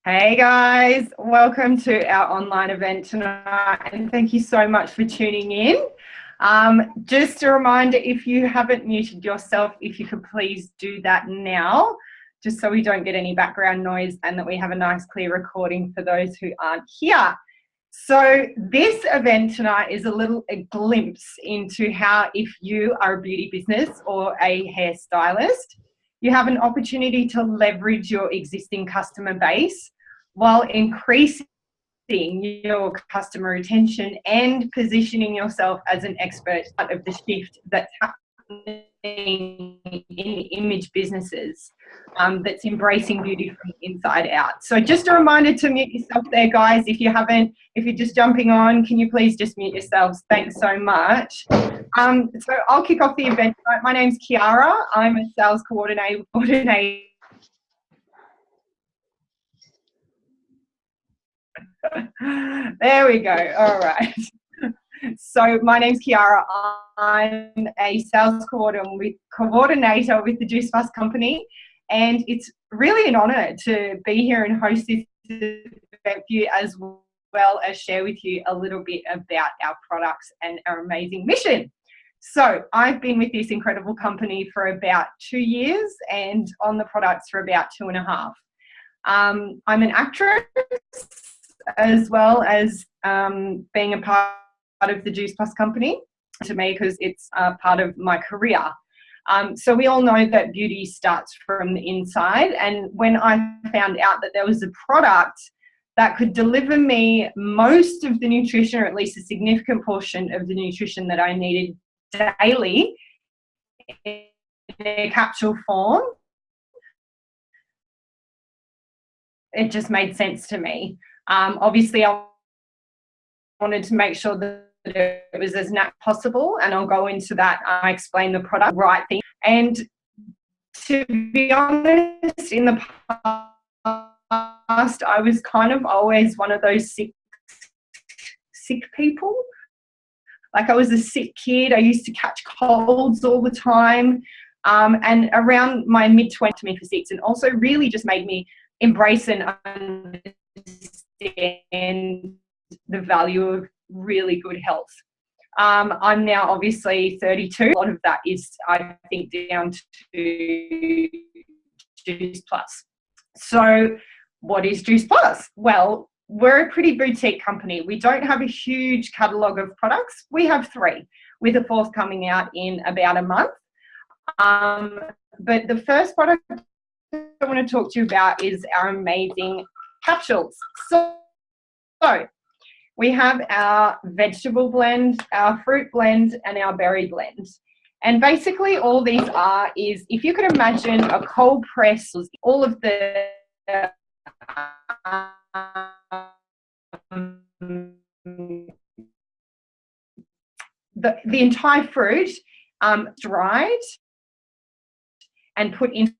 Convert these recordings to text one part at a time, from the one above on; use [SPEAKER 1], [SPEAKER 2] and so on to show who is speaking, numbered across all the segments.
[SPEAKER 1] Hey guys, welcome to our online event tonight and thank you so much for tuning in. Just a reminder, if you haven't muted yourself, if you could please do that now, just so we don't get any background noise and that we have a nice clear recording for those who aren't here. So this event tonight is a glimpse into how, if you are a beauty business or a hairstylist, you have an opportunity to leverage your existing customer base while increasing your customer retention and positioning yourself as an expert out of the shift that's happening in image businesses that's embracing beauty from the inside out. So just a reminder to mute yourself there, guys. If you're just jumping on, can you please just mute yourselves? Thanks so much. So I'll kick off the event. My name's Chiara. I'm a sales coordinator. There we go. All right. So my name's Chiara. I'm a sales coordinator with the Juice Plus company, and it's really an honour to be here and host this event for you, as well as share with you a little bit about our products and our amazing mission. So I've been with this incredible company for about 2 years and on the products for about 2.5. I'm an actress, as well as being a part of the Juice Plus company to me, because it's part of my career. So we all know that beauty starts from the inside, and when I found out that there was a product that could deliver me most of the nutrition, or at least a significant portion of the nutrition that I needed daily in a capsule form, it just made sense to me. Obviously, I wanted to make sure that it was as natural as possible, and I'll go into that. I explain the product right thing. And to be honest, in the past, I was kind of always one of those sick people. Like, I was a sick kid. I used to catch colds all the time. And around my mid-20s, me for 6, and also really just made me embrace and understand the value of really good health. I'm now obviously 32. A lot of that is, I think, down to Juice Plus. So what is Juice Plus? Well, we're a pretty boutique company. We don't have a huge catalogue of products. We have 3, with a 4th coming out in about a month. But the first product I want to talk to you about is our amazing capsules. So we have our vegetable blend, our fruit blend, and our berry blend. And basically all these are is, if you could imagine a cold press, all of the entire fruit dried and put into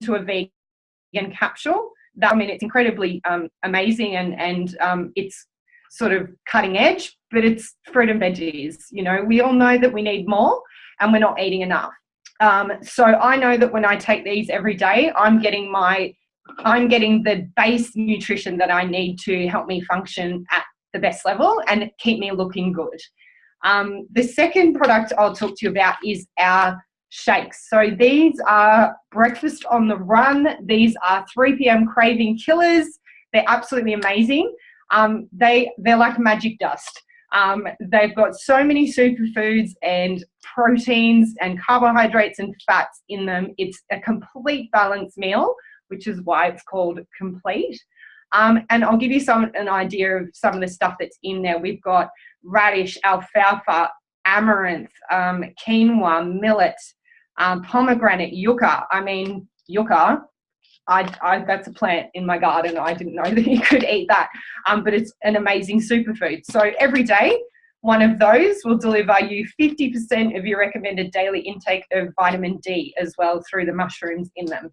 [SPEAKER 1] a vegan capsule. That, I mean, it's incredibly amazing, and it's sort of cutting edge, but it's fruit and veggies. You know, we all know that we need more and we're not eating enough. So I know that when I take these every day, I'm getting the base nutrition that I need to help me function at the best level and keep me looking good. The second product I'll talk to you about is our shakes. So these are breakfast on the run. These are 3 p.m. craving killers. They're absolutely amazing. They're like magic dust. They've got so many superfoods and proteins and carbohydrates and fats in them. It's a complete balanced meal, which is why it's called complete. And I'll give you an idea of some of the stuff that's in there. We've got radish, alfalfa, amaranth, quinoa, millet, pomegranate, yucca. I mean, yucca, that's a plant in my garden. I didn't know that you could eat that, but it's an amazing superfood. So every day, one of those will deliver you 50% of your recommended daily intake of vitamin D as well, through the mushrooms in them.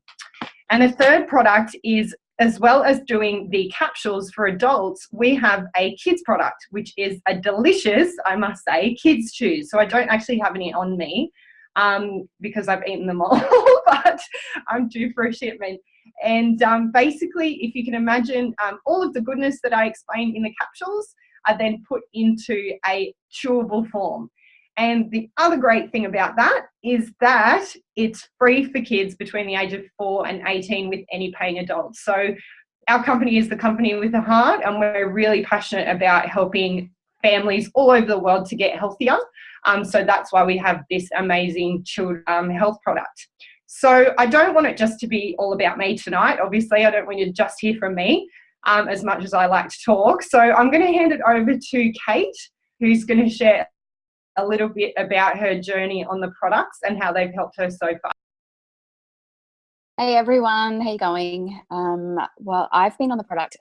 [SPEAKER 1] And the third product is, as well as doing the capsules for adults, we have a kids product, which is a delicious, I must say, kids chews. So I don't actually have any on me because I've eaten them all, but I'm due for a shipment. And basically, if you can imagine, all of the goodness that I explained in the capsules are then put into a chewable form. And the other great thing about that is that it's free for kids between the age of 4 and 18 with any paying adults. So our company is the company with a heart, and we're really passionate about helping families all over the world to get healthier. So that's why we have this amazing children health product. So I don't want it just to be all about me tonight. Obviously, I don't want you to just hear from me as much as I like to talk. So I'm going to hand it over to Kate, who's going to share a little bit about her journey on the products and how they've helped her so far.
[SPEAKER 2] Hey everyone, how you going? Well, I've been on the product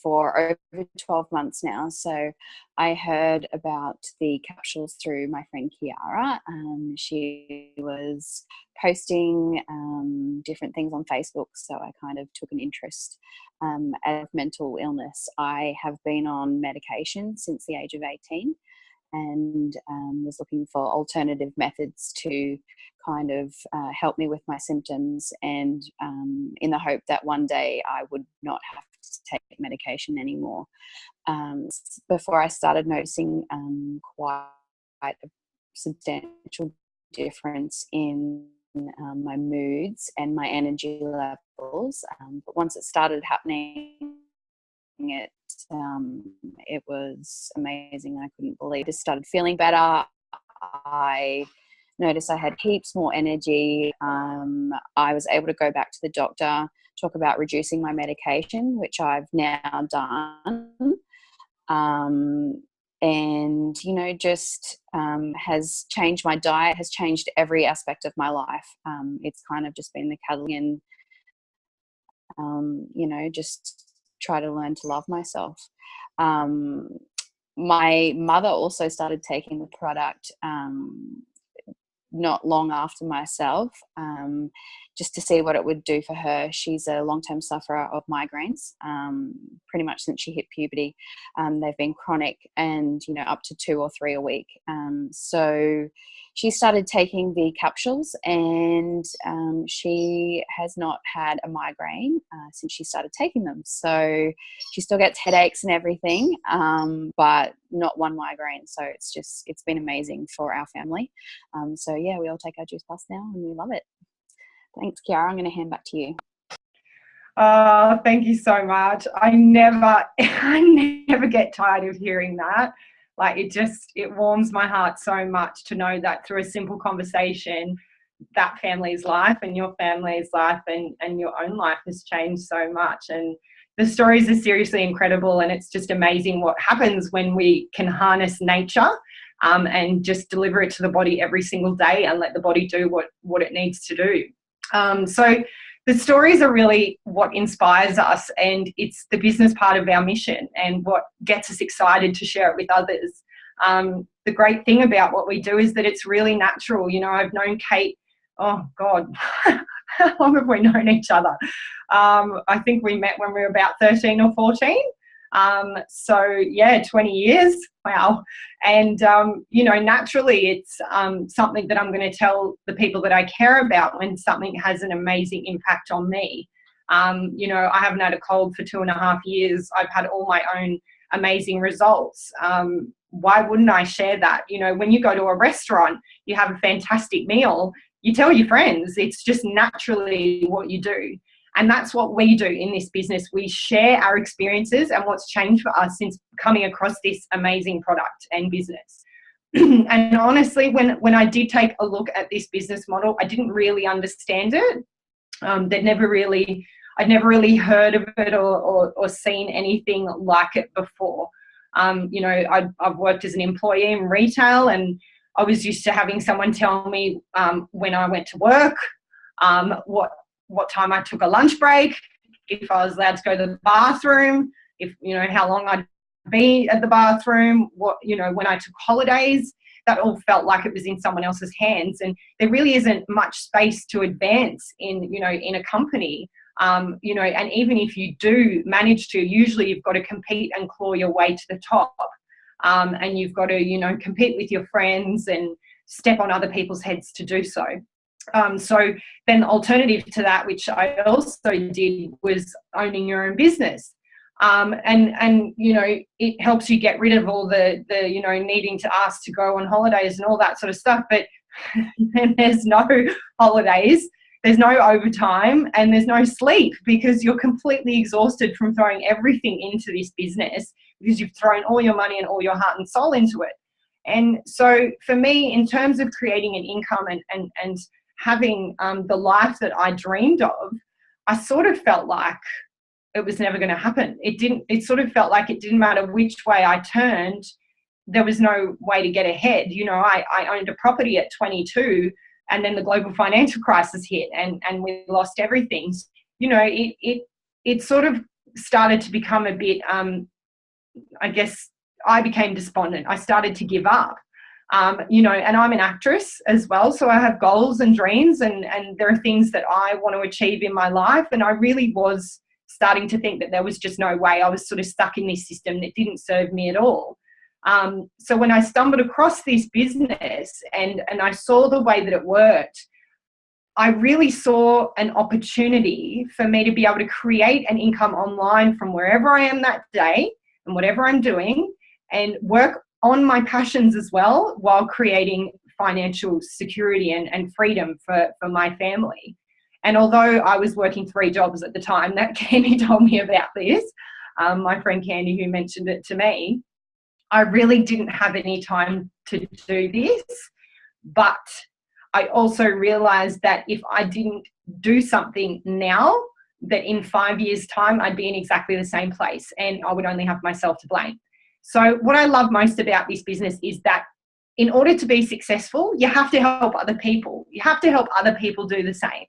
[SPEAKER 2] for over 12 months now. So I heard about the capsules through my friend Chiara. She was posting different things on Facebook, so I kind of took an interest of mental illness. I have been on medication since the age of 18 and was looking for alternative methods to kind of help me with my symptoms, and in the hope that one day I would not have to take medication anymore. Before I started noticing quite a substantial difference in my moods and my energy levels, but once it started happening, it was amazing. I couldn't believe it. I started feeling better. I noticed I had heaps more energy. I was able to go back to the doctor, talk about reducing my medication, which I've now done. And, you know, just has changed my diet, has changed every aspect of my life. It's kind of just been the catalyst, and, you know, just try to learn to love myself. My mother also started taking the product not long after myself, just to see what it would do for her. She's a long-term sufferer of migraines, pretty much since she hit puberty. They've been chronic and, you know, up to 2 or 3 a week. So she started taking the capsules, and she has not had a migraine since she started taking them. So she still gets headaches and everything, but not one migraine. So it's been amazing for our family. So yeah, we all take our Juice Plus now and we love it. Thanks, Chiara. I'm going to hand back to you.
[SPEAKER 1] Thank you so much. I never get tired of hearing that. Like, it warms my heart so much to know that through a simple conversation, that family's life and your family's life and your own life has changed so much. And the stories are seriously incredible, and it's just amazing what happens when we can harness nature and just deliver it to the body every single day and let the body do what it needs to do. So the stories are really what inspires us, and it's the business part of our mission and what gets us excited to share it with others. The great thing about what we do is that it's really natural. You know, I've known Kate, oh God, how long have we known each other? I think we met when we were about 13 or 14. So yeah, 20 years. Wow. And, you know, naturally it's something that I'm going to tell the people that I care about when something has an amazing impact on me. You know, I haven't had a cold for 2.5 years. I've had all my own amazing results. Why wouldn't I share that? You know, when you go to a restaurant, you have a fantastic meal, you tell your friends. It's just naturally what you do. And that's what we do in this business. We share our experiences and what's changed for us since coming across this amazing product and business. And honestly, when I did take a look at this business model, I didn't really understand it. I'd never really heard of it or seen anything like it before. You know, I've worked as an employee in retail, and I was used to having someone tell me when I went to work, what time I took a lunch break, if I was allowed to go to the bathroom, if, you know, how long I'd be at the bathroom, what, you know, when I took holidays. That all felt like it was in someone else's hands, and there really isn't much space to advance in, you know, in a company. You know, and even if you do manage to, usually you've got to compete and claw your way to the top, and you've got to, you know, compete with your friends and step on other people's heads to do so. So then the alternative to that, which I also did, was owning your own business. And you know, it helps you get rid of all the you know, needing to ask to go on holidays and all that sort of stuff. But then there's no holidays, there's no overtime, and there's no sleep, because you're completely exhausted from throwing everything into this business, because you've thrown all your money and all your heart and soul into it. And so for me, in terms of creating an income and having the life that I dreamed of, I sort of felt like it was never going to happen. It sort of felt like it didn't matter which way I turned, there was no way to get ahead. You know, I owned a property at 22, and then the global financial crisis hit, and we lost everything. You know, it sort of started to become a bit, I guess I became despondent. I started to give up. You know, and I'm an actress as well, so I have goals and dreams, and there are things that I want to achieve in my life, and I really was starting to think that there was just no way. I was sort of stuck in this system that didn't serve me at all. So when I stumbled across this business and I saw the way that it worked, I really saw an opportunity for me to be able to create an income online from wherever I am that day and whatever I'm doing, and work on my passions as well, while creating financial security and freedom for my family. And although I was working 3 jobs at the time that Candy told me about this, my friend Candy, who mentioned it to me, I really didn't have any time to do this. But I also realized that if I didn't do something now, that in 5 years' time, I'd be in exactly the same place, and I would only have myself to blame. So what I love most about this business is that in order to be successful, you have to help other people. You have to help other people do the same.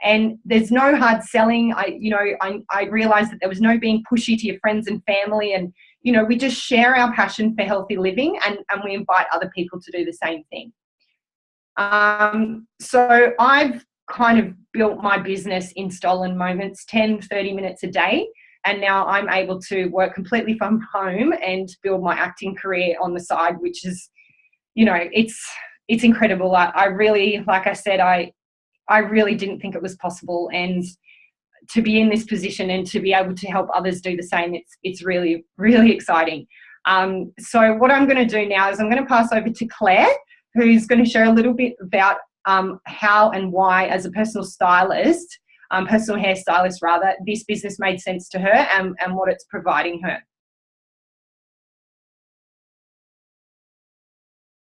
[SPEAKER 1] And there's no hard selling. I realized that there was no being pushy to your friends and family. And, you know, we just share our passion for healthy living, and we invite other people to do the same thing. So I've kind of built my business in stolen moments, 10, 30 minutes a day. And now I'm able to work completely from home and build my acting career on the side, which is, you know, it's incredible. I really, like I said, I really didn't think it was possible. And to be in this position and to be able to help others do the same, it's really, really exciting. So what I'm going to do now is I'm going to pass over to Claire, who's going to share a little bit about how and why, as a personal stylist, personal hairstylist rather, this business made sense to her, and what it's providing her.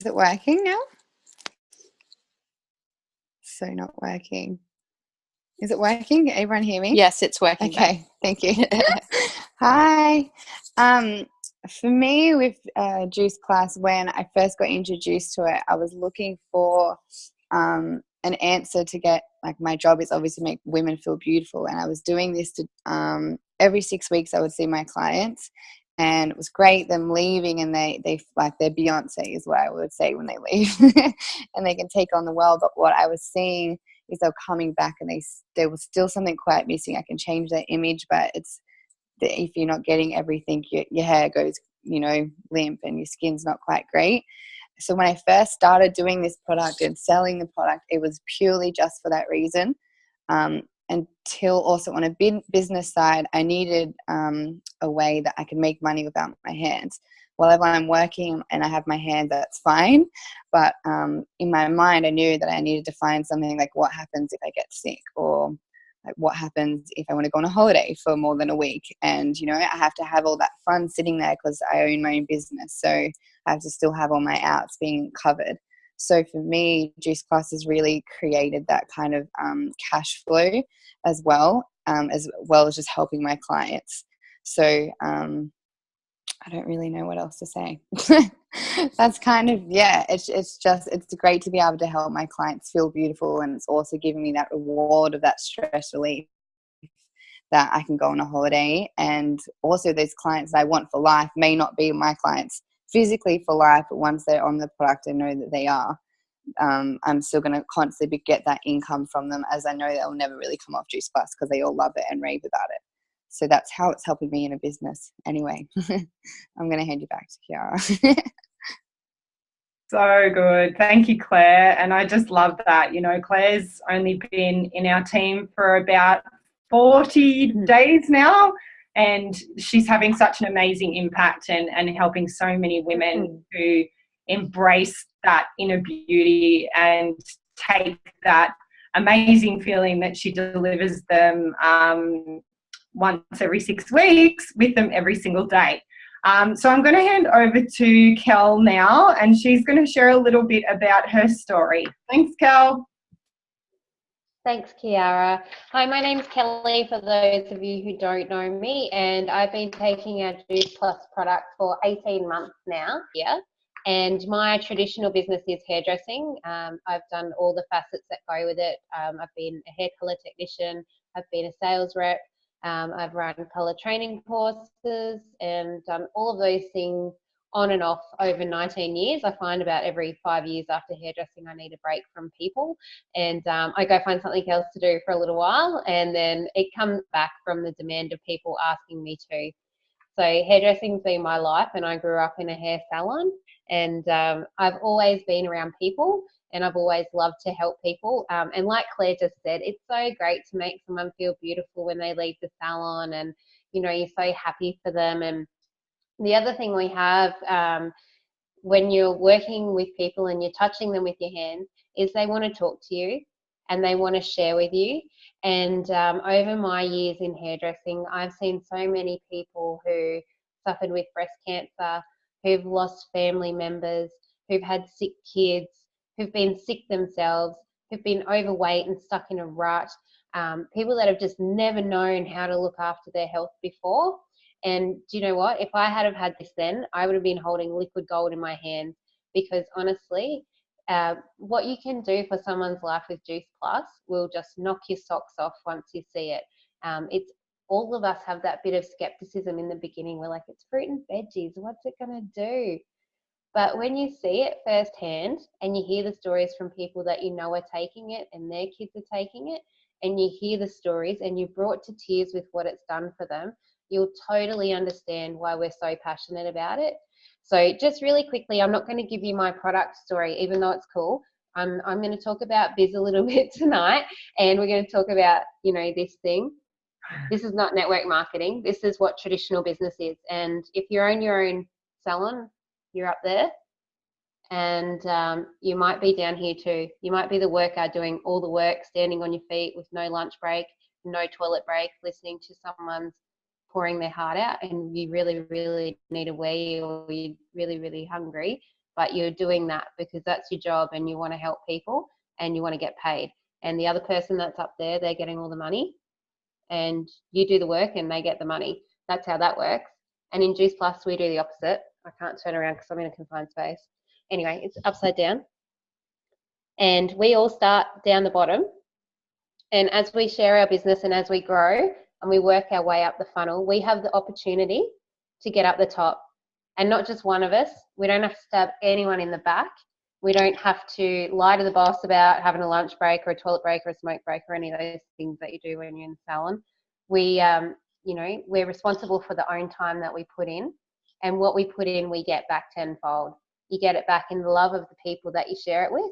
[SPEAKER 2] Is it working now? So not working. Is it working? Can everyone hear me?
[SPEAKER 3] Yes, it's working.
[SPEAKER 2] Okay, thank you. Hi. For me, with Juice Class, when I first got introduced to it, I was looking for an answer to get, like, my job is obviously make women feel beautiful, and I was doing this to every 6 weeks I would see my clients, and it was great them leaving, and they like, they're Beyonce is what I would say when they leave, and they can take on the world. But what I was seeing is they're coming back, and there was still something quite missing. I can change their image, but it's if you're not getting everything, your hair goes, you know, limp, and your skin's not quite great. So when I first started doing this product and selling the product, it was purely just for that reason. Until also on a business side, I needed a way that I could make money without my hands. Whenever I'm working and I have my hands, that's fine. But in my mind, I knew that I needed to find something like, what happens if I get sick, or like, what happens if I want to go on a holiday for more than a week? And, you know, I have to have all that fun sitting there because I own my own business. So I have to still have all my outs being covered. So for me, Juice Class has really created that kind of cash flow as well as just helping my clients. So I don't really know what else to say. That's kind of, yeah, it's great to be able to help my clients feel beautiful, and it's also giving me that reward of that stress relief that I can go on a holiday. And also those clients that I want for life may not be my clients physically for life, but once they're on the product, I know that they are. I'm still going to constantly get that income from them, as I know they'll never really come off Juice Plus because they all love it and rave about it. So that's how it's helping me in a business. Anyway, I'm going to hand you back to Chiara.
[SPEAKER 1] So good. Thank you, Claire. And I just love that. You know, Claire's only been in our team for about 40 days now, and she's having such an amazing impact and helping so many women who embrace that inner beauty and take that amazing feeling that she delivers them once every 6 weeks with them every single day. So I'm going to hand over to Kel now, and she's going to share a little bit about her story. Thanks, Kel.
[SPEAKER 3] Thanks, Chiara. Hi, my name's Kelly, for those of you who don't know me, and I've been taking our Juice Plus product for 18 months now. Yeah. And my traditional business is hairdressing. I've done all the facets that go with it. I've been a hair colour technician. I've been a sales rep. I've run colour training courses and done all of those things on and off over 19 years. I find about every 5 years after hairdressing, I need a break from people, and I go find something else to do for a little while, and then it comes back from the demand of people asking me to. So hairdressing's been my life, and I grew up in a hair salon, and I've always been around people, and I've always loved to help people. And like Claire just said, it's so great to make someone feel beautiful when they leave the salon, and you know, you're so happy for them. And the other thing we have when you're working with people and you're touching them with your hands is they want to talk to you and they want to share with you. And over my years in hairdressing, I've seen so many people who suffered with breast cancer, who've lost family members, who've had sick kids, who've been sick themselves, who've been overweight and stuck in a rut, people that have just never known how to look after their health before. And do you know what? If I had have had this then, I would have been holding liquid gold in my hands, because honestly, what you can do for someone's life with Juice Plus will just knock your socks off once you see it. It's all of us have that bit of skepticism in the beginning. We're like, it's fruit and veggies. What's it going to do? But when you see it firsthand and you hear the stories from people that you know are taking it and their kids are taking it, and you hear the stories and you're brought to tears with what it's done for them, you'll totally understand why we're so passionate about it. So just really quickly, I'm not going to give you my product story, even though it's cool. I'm going to talk about biz a little bit tonight, and we're going to talk about, you know, this thing. This is not network marketing. This is what traditional business is. And if you own your own salon, you're up there. And you might be down here too. You might be the worker doing all the work, standing on your feet with no lunch break, no toilet break, listening to someone's pouring their heart out, and you really, really need a wee, or you're really, really hungry, but you're doing that because that's your job and you want to help people and you want to get paid. And the other person that's up there, they're getting all the money, and you do the work and they get the money. That's how that works. And in Juice Plus, we do the opposite. I can't turn around because I'm in a confined space. Anyway, it's upside down. And we all start down the bottom. And as we share our business and as we grow and we work our way up the funnel, we have the opportunity to get up the top. And not just one of us. We don't have to stab anyone in the back. We don't have to lie to the boss about having a lunch break or a toilet break or a smoke break or any of those things that you do when you're in the salon. We, you know, we're responsible for the own time that we put in, and what we put in, we get back tenfold. You get it back in the love of the people that you share it with,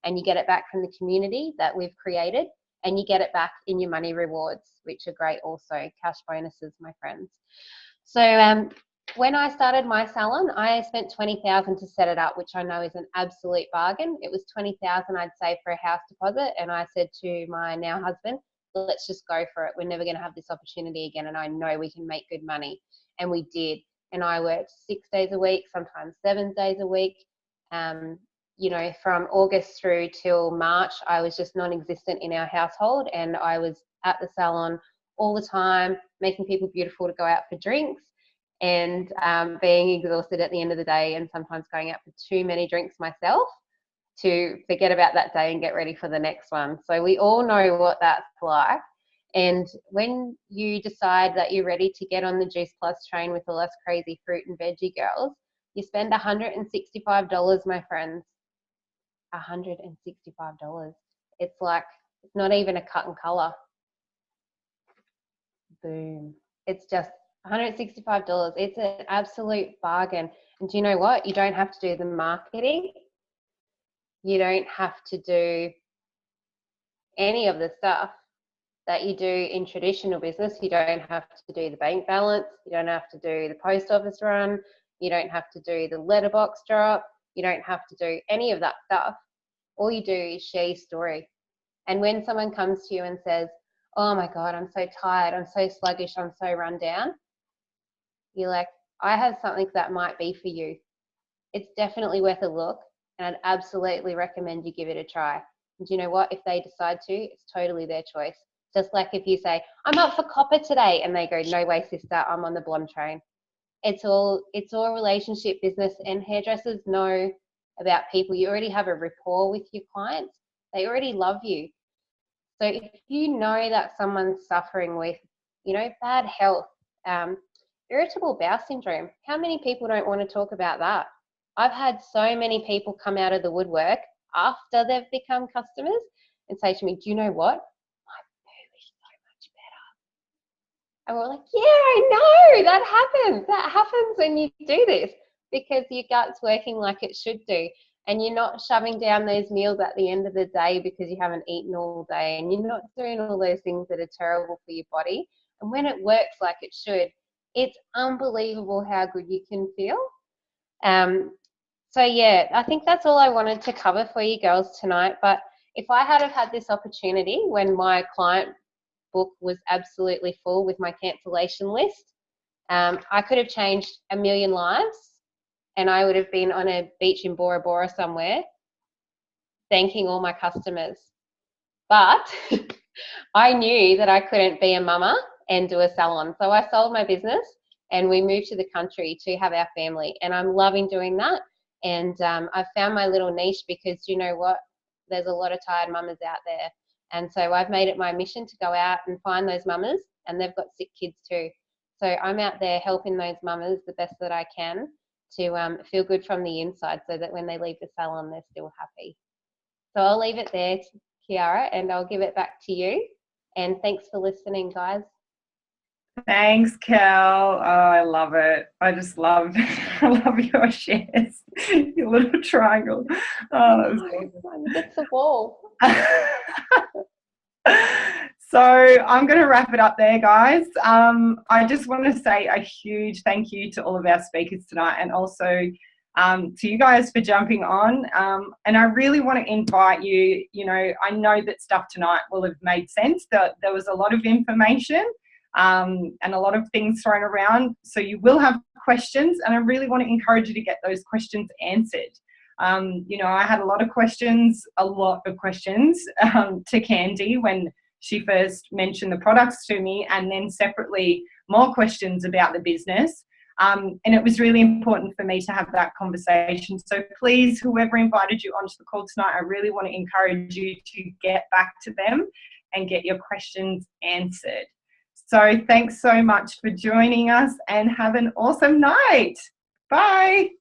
[SPEAKER 3] and you get it back from the community that we've created, and you get it back in your money rewards, which are great also, cash bonuses, my friends. So when I started my salon, I spent $20,000 to set it up, which I know is an absolute bargain. It was $20,000 I'd save for a house deposit, and I said to my now husband, let's just go for it. We're never going to have this opportunity again, and I know we can make good money. And we did. And I worked 6 days a week, sometimes 7 days a week. You know, from August through till March, I was just non-existent in our household, and I was at the salon all the time, making people beautiful to go out for drinks, and being exhausted at the end of the day, and sometimes going out for too many drinks myself to forget about that day and get ready for the next one. So we all know what that's like. And when you decide that you're ready to get on the Juice Plus train with the less crazy fruit and veggie girls, you spend $165, my friends. $165. It's like, it's not even a cut and color. Boom. It's just $165. It's an absolute bargain. And do you know what? You don't have to do the marketing. You don't have to do any of the stuff that you do in traditional business. You don't have to do the bank balance. You don't have to do the post office run. You don't have to do the letterbox drop. You don't have to do any of that stuff. All you do is share your story. And when someone comes to you and says, oh my God, I'm so tired, I'm so sluggish, I'm so run down, you're like, I have something that might be for you. It's definitely worth a look, and I'd absolutely recommend you give it a try. And do you know what? If they decide to, it's totally their choice. Just like if you say, I'm up for copper today, and they go, no way, sister, I'm on the blonde train. It's all relationship business, and hairdressers know about people. You already have a rapport with your clients. They already love you. So if you know that someone's suffering with, bad health, irritable bowel syndrome, how many people don't want to talk about that? I've had so many people come out of the woodwork after they've become customers and say to me, do you know what? My poo is so much better. And we're like, yeah, I know, that happens. That happens when you do this, because your gut's working like it should do. And you're not shoving down those meals at the end of the day because you haven't eaten all day, and you're not doing all those things that are terrible for your body. And when it works like it should, it's unbelievable how good you can feel. So yeah, I think that's all I wanted to cover for you girls tonight. But if I had have had this opportunity when my client book was absolutely full with my cancellation list, I could have changed a million lives, and I would have been on a beach in Bora Bora somewhere thanking all my customers. But I knew that I couldn't be a mama and do a salon. So I sold my business and we moved to the country to have our family. And I'm loving doing that. And I've found my little niche, because you know what? There's a lot of tired mamas out there. And so I've made it my mission to go out and find those mamas, and they've got sick kids too. So I'm out there helping those mamas the best that I can to feel good from the inside, so that when they leave the salon, they're still happy. So I'll leave it there, Chiara, and I'll give it back to you. And thanks for listening, guys.
[SPEAKER 1] Thanks, Kel. Oh, I love it. I just love your shares. Your little triangle. Oh,
[SPEAKER 3] It's a wall.
[SPEAKER 1] So I'm going to wrap it up there, guys. I just want to say a huge thank you to all of our speakers tonight, and also to you guys for jumping on. And I really want to invite you, I know that stuff tonight will have made sense. There was a lot of information and a lot of things thrown around. So you will have questions, and I really want to encourage you to get those questions answered. I had a lot of questions to Candy when she first mentioned the products to me, and then separately more questions about the business. And it was really important for me to have that conversation. So please, whoever invited you onto the call tonight, I really want to encourage you to get back to them and get your questions answered. So thanks so much for joining us, and have an awesome night. Bye.